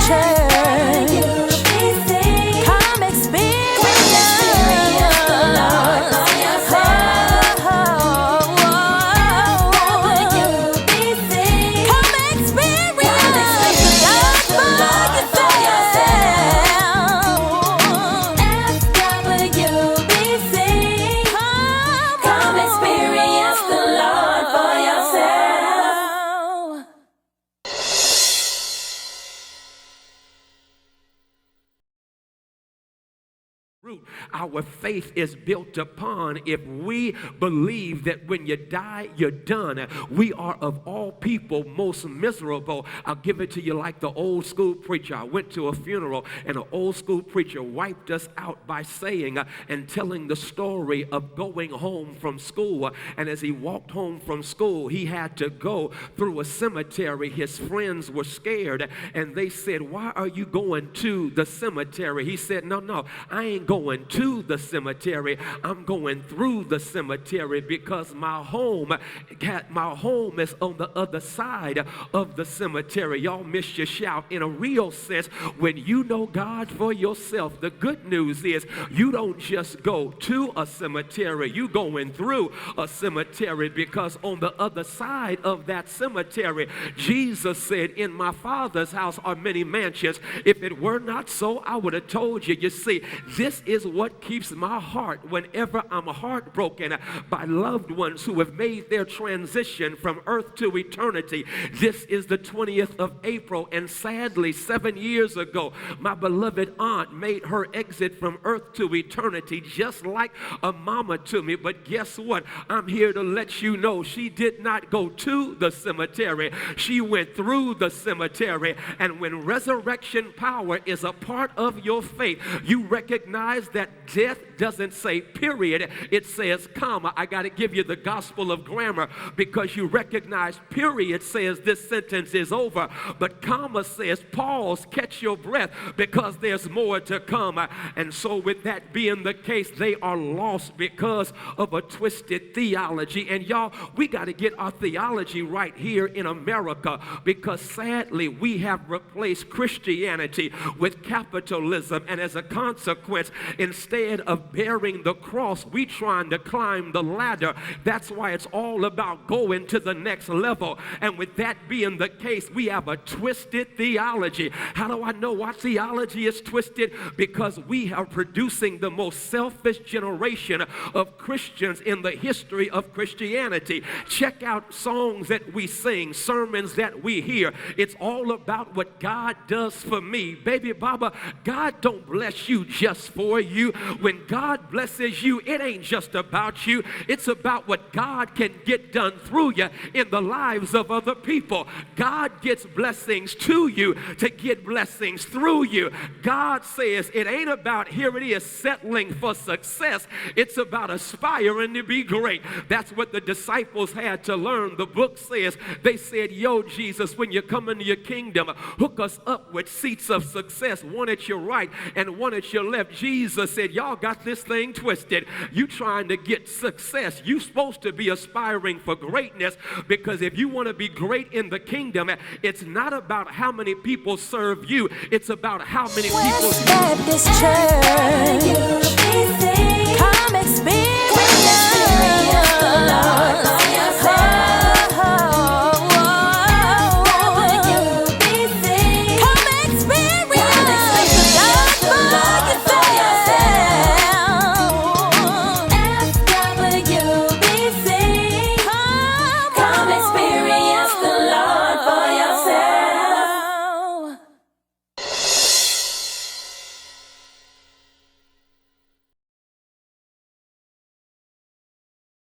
Church. Come experience the Lord for yourself. Come experience the Lord for yourself. FWBC. Come experience the Lord for yourself. Our faith is built upon if we believe that when you die, you're done. We are of all people most miserable. I'll give it to you like the old school preacher. I went to a funeral and an old school preacher wiped us out by saying and telling the story of going home from school. And as he walked home from school, he had to go through a cemetery. His friends were scared and they said, "Why are you going to the cemetery?" He said, No, I ain't going to the cemetery. I'm going through the cemetery because my home is on the other side of the cemetery. Y'all missed your shout. In a real sense, when you know God for yourself, the good news is you don't just go to a cemetery. You going through a cemetery because on the other side of that cemetery, Jesus said, "In my Father's house are many mansions. If it were not so, I would have told you." You see, this is what keeps my heart whenever I'm heartbroken by loved ones who have made their transition from earth to eternity. This is the 20th of April, and sadly, 7 years ago, my beloved aunt made her exit from earth to eternity just like a mama to me. But guess what? I'm here to let you know she did not go to the cemetery. She went through the cemetery. And when resurrection power is a part of your faith, you recognize that death doesn't say period, it says comma. I got to give you the gospel of grammar because you recognize period says this sentence is over, but comma says pause, catch your breath because there's more to come. And so with that being the case, they are lost because of a twisted theology. And y'all, we got to get our theology right here in America because sadly we have replaced Christianity with capitalism, and as a consequence, instead of bearing the cross, we trying to climb the ladder. That's why it's all about going to the next level. And with that being the case, we have a twisted theology. How do I know our theology is twisted? Because we are producing the most selfish generation of Christians in the history of Christianity. Check out songs that we sing, sermons that we hear. It's all about what God does for me. Baby Baba, God don't bless you just for you. When God blesses you, it ain't just about you. It's about what God can get done through you in the lives of other people. God gets blessings to you to get blessings through you. God says it ain't about, here it is, settling for success. It's about aspiring to be great. That's what the disciples had to learn. The book says, they said, "Yo, Jesus, when you come into your kingdom, hook us up with seats of success, one at your right and one at your left." Jesus said, "Y'all got this thing twisted. You trying to get success. You supposed to be aspiring for greatness, because if you want to be great in the kingdom, it's not about how many people serve you. It's about how many people West Baptist Church. Come